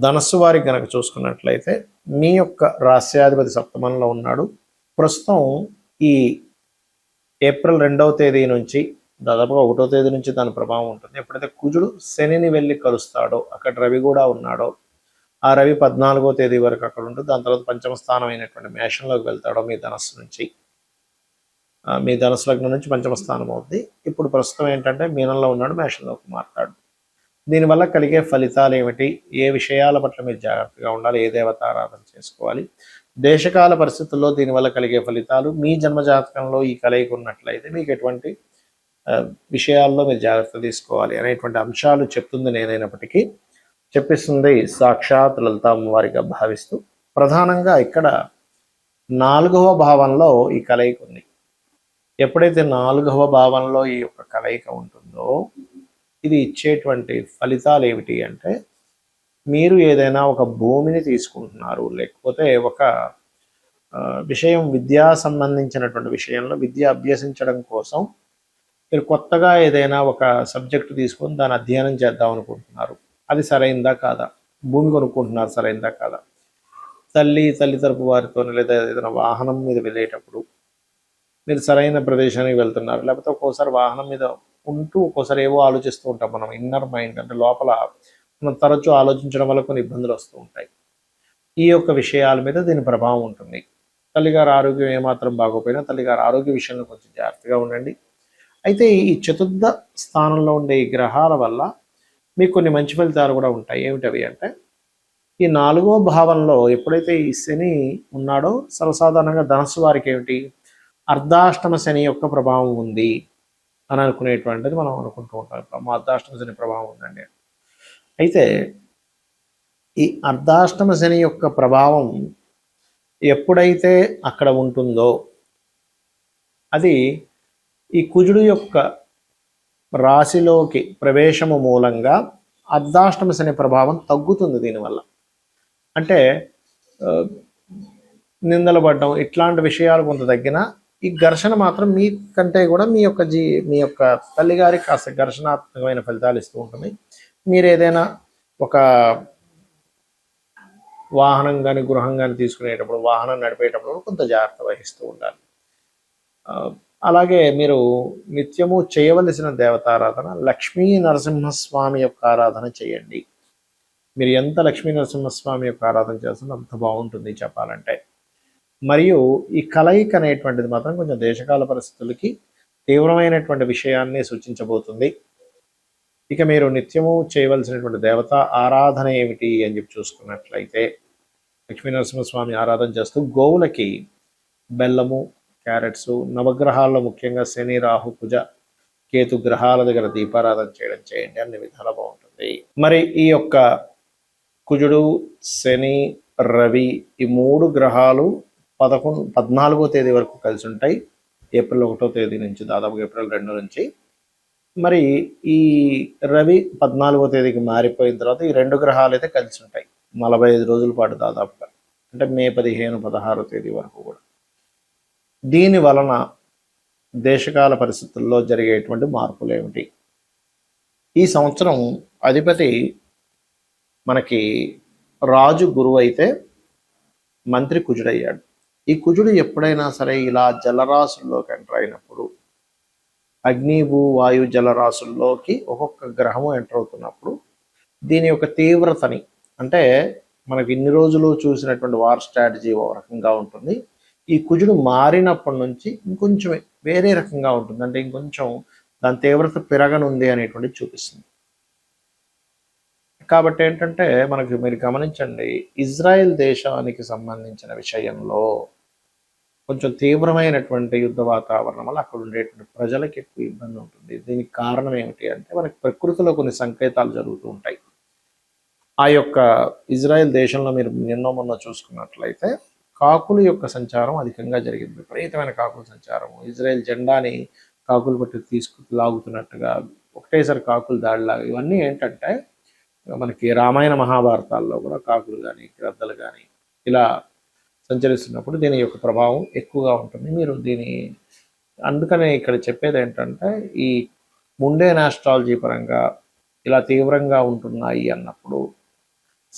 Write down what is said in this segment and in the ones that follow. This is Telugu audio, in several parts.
ధనస్సు వారికి కనుక చూసుకున్నట్లయితే మీ యొక్క రాస్యాధిపతి సప్తమంలో ఉన్నాడు. ప్రస్తుతం ఈ ఏప్రిల్ 2వ తేదీ నుంచి దాదాపుగా 1వ తేదీ నుంచి దాని ప్రభావం ఉంటుంది. ఎప్పుడైతే కుజుడు శనిని వెళ్ళి కలుస్తాడో, అక్కడ రవి కూడా ఉన్నాడో, ఆ రవి 14వ తేదీ వరకు అక్కడ ఉంటుంది. దాని తర్వాత పంచమ స్థానం అయినటువంటి మేషంలోకి వెళ్తాడో మీ ధనస్సు నుంచి, మీ ధనస్సు లగ్నం నుంచి పంచమ స్థానం అవుతుంది. ఇప్పుడు ప్రస్తుతం ఏంటంటే మీనంలో ఉన్నాడు, మేషంలోకి మారుతాడు. దీనివల్ల కలిగే ఫలితాలు ఏమిటి, ఏ విషయాల పట్ల మీరు జాగ్రత్తగా ఉండాలి, ఏ దేవత ఆరాధన చేసుకోవాలి, దేశకాల పరిస్థితుల్లో దీనివల్ల కలిగే ఫలితాలు, మీ జన్మజాతకంలో ఈ కలయిక ఉన్నట్లయితే మీకు ఎటువంటి విషయాల్లో మీరు జాగ్రత్త తీసుకోవాలి అనేటువంటి అంశాలు చెప్తుంది నేనైనప్పటికీ, చెప్పిస్తుంది సాక్షాత్ లలిత అమ్మవారిగా భావిస్తూ. ప్రధానంగా ఇక్కడ 4వ భావంలో ఈ కలయిక ఉంది. ఎప్పుడైతే 4వ భావంలో ఈ యొక్క కలయిక ఉంటుందో ఇది ఇచ్చేటువంటి ఫలితాలు ఏమిటి అంటే, మీరు ఏదైనా ఒక భూమిని తీసుకుంటున్నారు, లేకపోతే ఒక విషయం విద్యా సంబంధించినటువంటి విషయంలో విద్య అభ్యసించడం కోసం మీరు కొత్తగా ఏదైనా ఒక సబ్జెక్టు తీసుకొని దాన్ని అధ్యయనం చేద్దాం అనుకుంటున్నారు. అది సరైందా కాదా, భూమి కొనుక్కుంటున్నారు సరైందా కాదా, తల్లి తరపు వారితో లేదా ఏదైనా వాహనం మీద వెళ్ళేటప్పుడు మీరు సరైన ప్రదేశానికి వెళ్తున్నారు, లేకపోతే ఒక్కోసారి వాహనం మీద ఉంటూ ఒక్కోసారి ఏవో ఆలోచిస్తూ ఉంటాం. మనం ఇన్నర్ మైండ్ అంటే లోపల మనం తరచూ ఆలోచించడం వల్ల కొన్ని ఇబ్బందులు వస్తూ ఉంటాయి. ఈ యొక్క విషయాల మీద దీని ప్రభావం ఉంటుంది. తల్లిగారి ఆరోగ్యం ఏమాత్రం బాగోపోయినా తల్లిగారి ఆరోగ్య విషయంలో కొంచెం జాగ్రత్తగా ఉండండి. అయితే ఈ చతుర్థ స్థానంలో ఉండే ఈ గ్రహాల వల్ల మీకు కొన్ని మంచి ఫలితాలు కూడా ఉంటాయి. ఏమిటవి అంటే, ఈ 4వ భావంలో ఎప్పుడైతే ఈ శని ఉన్నాడో సర్వసాధారణంగా ధనస్సు వారికి ఏమిటి, అర్ధాష్టమ శని యొక్క ప్రభావం ఉంది అని అనుకునేటువంటిది మనం అనుకుంటూ ఉంటాం. ఇప్పుడు అర్ధాష్టమ శని ప్రభావం ఉందండి. అయితే ఈ అర్ధాష్టమ శని యొక్క ప్రభావం ఎప్పుడైతే అక్కడ ఉంటుందో అది ఈ కుజుడు యొక్క రాశిలోకి ప్రవేశము మూలంగా అర్ధాష్టమ శని ప్రభావం తగ్గుతుంది. దీనివల్ల అంటే నిందలు పడడం ఇట్లాంటి విషయాలు కొంత తగ్గిన, ఈ ఘర్షణ మాత్రం మీ కంటే కూడా మీ యొక్క తల్లిగారికి కాస్త ఘర్షణాత్మకమైన ఫలితాలు ఇస్తూ ఉంటుంది. మీరు ఏదైనా ఒక వాహనం కానీ గృహం కానీ తీసుకునేటప్పుడు, వాహనం నడిపేటప్పుడు కొంత జాగ్రత్త వహిస్తూ ఉండాలి. అలాగే మీరు నిత్యము చేయవలసిన దేవతారాధన లక్ష్మీ నరసింహస్వామి యొక్క ఆరాధన చేయండి. మీరు ఎంత లక్ష్మీ నరసింహస్వామి యొక్క ఆరాధన చేస్తుందో అంత బాగుంటుంది చెప్పాలంటే. మరియు ఈ కలయిక అనేటువంటిది మాత్రం కొంచెం దేశకాల పరిస్థితులకి తీవ్రమైనటువంటి విషయాన్ని సూచించబోతుంది. ఇక మీరు నిత్యము చేయవలసినటువంటి దేవత ఆరాధన ఏమిటి అని చెప్పి చూసుకున్నట్లయితే, లక్ష్మీ నరసింహస్వామి ఆరాధన చేస్తూ గోవులకి బెల్లము, క్యారెట్స్, నవగ్రహాల్లో ముఖ్యంగా శని, రాహు, కుజ, కేతు గ్రహాల దగ్గర దీపారాధన చేయడం చేయండి. అన్ని విధాలు బాగుంటుంది. మరి ఈ యొక్క కుజుడు, శని, రవి ఈ 3 గ్రహాలు 14వ తేదీ వరకు కలిసి ఉంటాయి. ఏప్రిల్ 1వ తేదీ నుంచి దాదాపు ఏప్రిల్ 2 నుంచి. మరి ఈ రవి 14వ తేదీకి మారిపోయిన తర్వాత ఈ 2 గ్రహాలు అయితే కలిసి ఉంటాయి 45 రోజుల పాటు దాదాపుగా, అంటే మే 15, 16వ తేదీ వరకు కూడా. దీని వలన దేశకాల పరిస్థితుల్లో జరిగేటువంటి మార్పులు ఏమిటి? ఈ సంవత్సరం అధిపతి మనకి రాజు గురువు అయితే మంత్రి కుజుడయ్యాడు. ఈ కుజుడు ఎప్పుడైనా సరే ఇలా జలరాశుల్లోకి ఎంటర్ అయినప్పుడు, అగ్ని, భూ, వాయు జలరాశుల్లోకి ఒక్కొక్క గ్రహము ఎంటర్ అవుతున్నప్పుడు దీని యొక్క తీవ్రతని, అంటే మనకి ఇన్ని రోజులు చూసినటువంటి వార్ స్ట్రాటజీ ఒక రకంగా ఉంటుంది. ఈ కుజుడు మారినప్పటి నుంచి ఇంకొంచెం వేరే రకంగా ఉంటుంది. అంటే ఇంకొంచెం దాని తీవ్రత పెరగనుంది అనేటువంటిది చూపిస్తుంది. కాబట్టి ఏంటంటే మనకి మీరు గమనించండి, ఇజ్రాయెల్ దేశానికి సంబంధించిన విషయంలో కొంచెం తీవ్రమైనటువంటి యుద్ధ వాతావరణం వల్ల అక్కడ ఉండేటువంటి ప్రజలకు ఎక్కువ ఇబ్బంది ఉంటుంది. దీనికి కారణం ఏమిటి అంటే, మనకి ప్రకృతిలో కొన్ని సంకేతాలు జరుగుతూ ఉంటాయి. ఆ యొక్క ఇజ్రాయెల్ దేశంలో మీరు నిన్న మొన్న చూసుకున్నట్లయితే కాకుల యొక్క సంచారం అధికంగా జరిగింది. విపరీతమైన కాకుల సంచారం, ఇజ్రాయెల్ జెండాని కాకులు పట్టి లాగుతున్నట్టుగా ఒకటేసారి కాకులు దాడిలాగా, ఇవన్నీ ఏంటంటే మనకి రామాయణ మహాభారతాల్లో కూడా కాకులు కానీ గ్రద్దలు కానీ ఇలా సంచరిస్తున్నప్పుడు దీని యొక్క ప్రభావం ఎక్కువగా ఉంటుంది. మీరు అందుకనే ఇక్కడ చెప్పేది ఏంటంటే, ఈ ముండే ఆస్ట్రాలజీ పరంగా ఇలా తీవ్రంగా ఉంటున్నాయి అన్నప్పుడు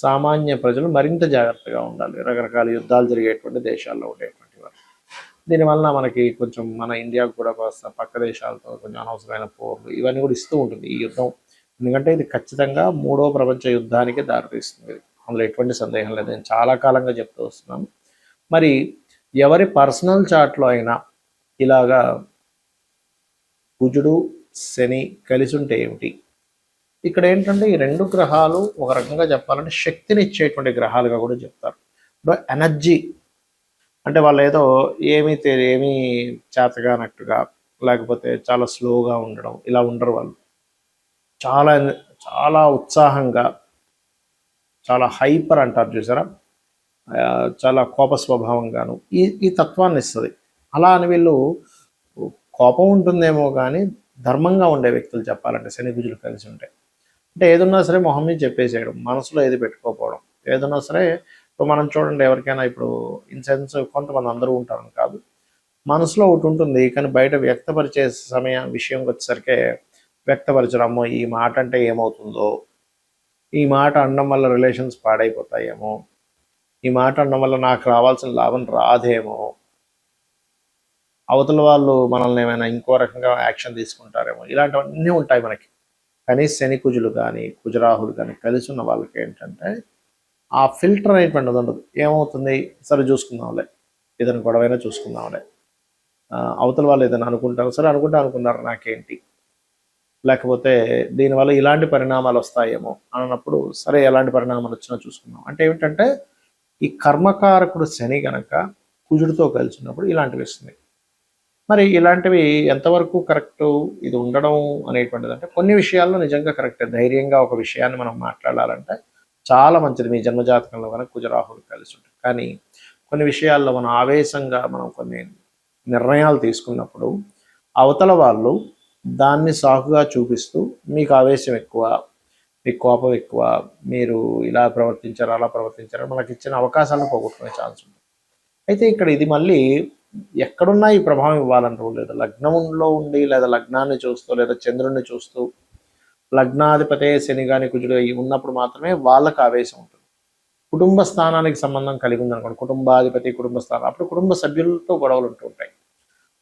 సామాన్య ప్రజలు మరింత జాగ్రత్తగా ఉండాలి. రకరకాల యుద్ధాలు జరిగేటువంటి దేశాల్లో ఉండేటువంటి వారు. దీనివల్ల మనకి కొంచెం మన ఇండియాకు కూడా కాస్త పక్క దేశాలతో కొంచెం అనవసరమైన పోర్లు ఇవన్నీ కూడా ఇస్తూ ఉంటుంది ఈ యుద్ధం. ఎందుకంటే ఇది ఖచ్చితంగా మూడో ప్రపంచ యుద్ధానికి దారితీస్తుంది. అందులో ఎటువంటి సందేహం లేదు. నేను చాలా కాలంగా చెప్తూ వస్తున్నాను. మరి ఎవరి పర్సనల్ చార్ట్లో అయినా ఇలాగా కుజుడు శని కలిసి ఉంటే ఏమిటి? ఇక్కడ ఏంటంటే ఈ రెండు గ్రహాలు ఒక రకంగా చెప్పాలంటే శక్తిని ఇచ్చేటువంటి గ్రహాలుగా కూడా చెప్తారు. ఎనర్జీ అంటే వాళ్ళు ఏదో ఏమీ చేతగానట్టుగా లేకపోతే చాలా స్లోగా ఉండడం ఇలా ఉండరు. వాళ్ళు చాలా చాలా ఉత్సాహంగా, చాలా హైపర్ అంటారు చూసారా, చాలా కోప స్వభావంగాను ఈ తత్వాన్ని ఇస్తుంది. అలా అని వీళ్ళు కోపం ఉంటుందేమో కానీ ధర్మంగా ఉండే వ్యక్తులు చెప్పాలంటే శని కుజులు కలిసి ఉంటాయి. అంటే ఏదున్నా సరే మొహం మీద చెప్పేసేయడం, మనసులో ఏది పెట్టుకోకపోవడం. ఏదన్నా సరే ఇప్పుడు మనం చూడండి, ఎవరికైనా ఇప్పుడు ఇన్ సెన్స్ కొంతమంది అందరూ ఉంటారని కాదు, మనసులో ఒకటి ఉంటుంది కానీ బయట వ్యక్తపరిచే విషయంకి వచ్చేసరికి వ్యక్తపరచడమో, ఈ మాట అంటే ఏమవుతుందో, ఈ మాట అనడం వల్ల రిలేషన్స్ పాడైపోతాయేమో, ఈ మాట అనడం వల్ల నాకు రావాల్సిన లాభం రాదేమో, అవతల వాళ్ళు మనల్ని ఏమైనా ఇంకో రకంగా యాక్షన్ తీసుకుంటారేమో, ఇలాంటివన్నీ ఉంటాయి మనకి. కానీ శని కుజులు కానీ కుజరాహులు కానీ కలిసి ఉన్న వాళ్ళకి ఏంటంటే ఆ ఫిల్టర్ అనేటువంటిది ఉండదు. ఏమవుతుంది, సరే చూసుకుందాంలే, ఏదైనా గొడవైనా చూసుకుందాంలే, అవతల వాళ్ళు ఏదైనా అనుకుంటారు, సరే అనుకున్నారు నాకేంటి, లేకపోతే దీనివల్ల ఇలాంటి పరిణామాలు వస్తాయేమో అన్నప్పుడు సరే ఎలాంటి పరిణామాలు వచ్చినా చూసుకుందాం. అంటే ఏమిటంటే ఈ కర్మకారకుడు శని గనక కుజుడితో కలిసి ఉన్నప్పుడు ఇలాంటివి వస్తుంది. మరి ఇలాంటివి ఎంతవరకు కరెక్టు ఇది ఉండడం అనేటువంటిది అంటే కొన్ని విషయాల్లో నిజంగా కరెక్టే. ధైర్యంగా ఒక విషయాన్ని మనం మాట్లాడాలంటే చాలా మంచిది మీ జన్మజాతకంలో కనుక కుజరాహులు కలిసి ఉంటుంది. కానీ కొన్ని విషయాల్లో మనం ఆవేశంగా మనం కొన్ని నిర్ణయాలు తీసుకున్నప్పుడు అవతల వాళ్ళు దాన్ని సాకుగా చూపిస్తూ మీకు ఆవేశం ఎక్కువ, మీకు కోపం ఎక్కువ, మీరు ఇలా ప్రవర్తించారు అలా ప్రవర్తించారు మనకి ఇచ్చిన అవకాశాలను పోగొట్టుకునే ఛాన్స్ ఉంది. అయితే ఇక్కడ ఇది మళ్ళీ ఎక్కడున్నా ఈ ప్రభావం ఇవ్వాలంటూ లేదు. లగ్నంలో ఉండి లేదా లగ్నాన్ని చూస్తూ లేదా చంద్రుడిని చూస్తూ లగ్నాధిపతే శని గాని కుజుడు ఉన్నప్పుడు మాత్రమే వాళ్ళకు ఆవేశం ఉంటుంది. కుటుంబ స్థానానికి సంబంధం కలిగి ఉందనుకోండి, కుటుంబాధిపతి కుటుంబ స్థానం, అప్పుడు కుటుంబ సభ్యులతో గొడవలు ఉంటూ ఉంటాయి.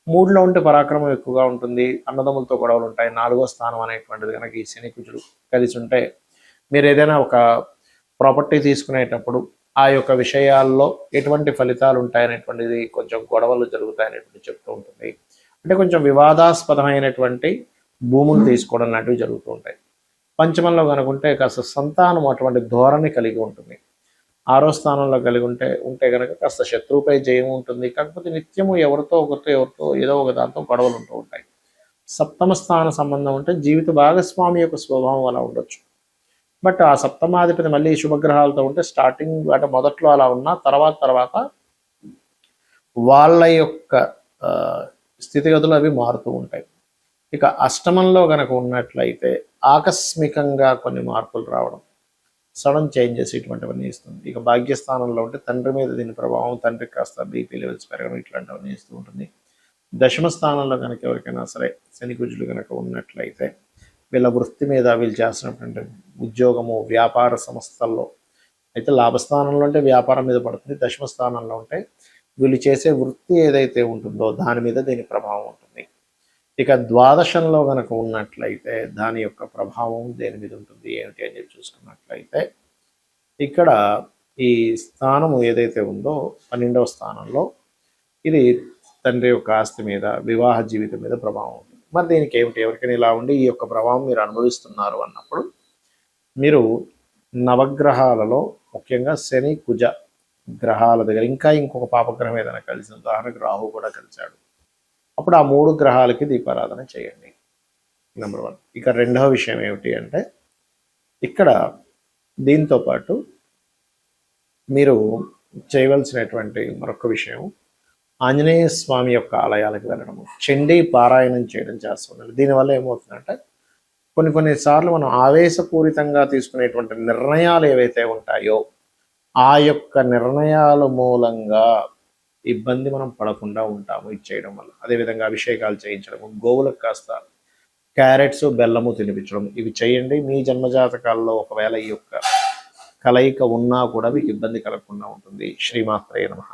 మూడులో ఉంటే పరాక్రమం ఎక్కువగా ఉంటుంది, అన్నదమ్ములతో గొడవలు ఉంటాయి. 4వ స్థానం అనేటువంటిది కనుక ఈ శని కుజుడు కలిసి ఉంటే మీరు ఏదైనా ఒక ప్రాపర్టీ తీసుకునేటప్పుడు ఆ యొక్క విషయాల్లో ఎటువంటి ఫలితాలు ఉంటాయనేటువంటిది, కొంచెం గొడవలు జరుగుతాయనేటువంటి చెప్తూ ఉంటుంది. అంటే కొంచెం వివాదాస్పదమైనటువంటి భూములు తీసుకోవడం లాంటివి జరుగుతూ ఉంటాయి. పంచమంలో కనుకుంటే కాస్త సంతానం అటువంటి ధోరణి కలిగి ఉంటుంది. 6వ స్థానంలో కలిగి ఉంటే కనుక కాస్త శత్రువుపై జయం ఉంటుంది. కాకపోతే నిత్యము ఎవరితో ఏదో ఒక దాంతో గొడవలు ఉంటూ ఉంటాయి. 7వ స్థాన సంబంధం ఉంటే జీవిత భాగస్వామి యొక్క స్వభావం అలా ఉండొచ్చు. బట్ ఆ సప్తమాధిపతి మళ్ళీ శుభగ్రహాలతో ఉంటే స్టార్టింగ్ అంటే మొదట్లో అలా ఉన్నా తర్వాత వాళ్ళ యొక్క స్థితిగతులు అవి మారుతూ ఉంటాయి. ఇక అష్టమంలో కనుక ఉన్నట్లయితే ఆకస్మికంగా కొన్ని మార్పులు రావడం, సడన్ చేంజెస్ ఇటువంటివన్నీ ఇస్తుంది. ఇక భాగ్యస్థానంలో ఉంటే తండ్రి మీద దీని ప్రభావం, తండ్రికి కాస్త బీపీ లెవెల్స్ పెరగడం ఇట్లాంటివన్నీ ఇస్తూ ఉంటుంది. దశమ స్థానంలో కనుక ఎవరికైనా సరే శని కుజులు కనుక ఉన్నట్లయితే వీళ్ళ వృత్తి మీద వీళ్ళు చేస్తున్నటువంటి ఉద్యోగము వ్యాపార సంస్థల్లో అయితే లాభస్థానంలో ఉంటే వ్యాపారం మీద పడుతుంది. దశమ స్థానంలో ఉంటే వీళ్ళు చేసే వృత్తి ఏదైతే ఉంటుందో దాని మీద దీని ప్రభావం ఉంటుంది. ఇక ద్వాదశంలో కనుక ఉన్నట్లయితే దాని యొక్క ప్రభావం దేని మీద ఉంటుంది ఏమిటి అని చెప్పి చూసుకున్నట్లయితే ఇక్కడ ఈ స్థానము ఏదైతే ఉందో 12వ స్థానంలో ఇది తండ్రి యొక్క ఆస్తి మీద, వివాహ జీవితం మీద ప్రభావం ఉంటుంది. మరి దీనికి ఏమిటి, ఎవరికైనా ఇలా ఉండి ఈ యొక్క ప్రభావం మీరు అనుభవిస్తున్నారు అన్నప్పుడు మీరు నవగ్రహాలలో ముఖ్యంగా శని కుజ గ్రహాల దగ్గర ఇంకా ఇంకొక పాపగ్రహం ఏదైనా కలిసి, ఉదాహరణకు రాహు కూడా కలిశాడు, అప్పుడు ఆ 3 గ్రహాలకి దీపారాధన చేయండి. నెంబర్ 1. ఇక రెండవ విషయం ఏమిటి అంటే ఇక్కడ దీంతో పాటు మీరు చేయవలసినటువంటి మరొక విషయం ఆంజనేయ స్వామి యొక్క ఆలయాలకు వెళ్ళడము, చండీ పారాయణం చేయడం చేస్తున్నారు. దీనివల్ల ఏమవుతుందంటే కొన్నిసార్లు మనం ఆవేశపూరితంగా తీసుకునేటువంటి నిర్ణయాలు ఏవైతే ఉంటాయో ఆ యొక్క నిర్ణయాల మూలంగా ఇబ్బంది మనం పడకుండా ఉంటాము ఇది చేయడం వల్ల. అదేవిధంగా అభిషేకాలు చేయించడము, గోవులకు కాస్త క్యారెట్స్ బెల్లము తినిపించడం, ఇవి చేయండి. మీ జన్మజాతకాల్లో ఒకవేళ ఈ యొక్క కలయిక ఉన్నా కూడా మీకు ఇబ్బంది కలగకుండా ఉంటుంది. శ్రీమాత్రే నమః.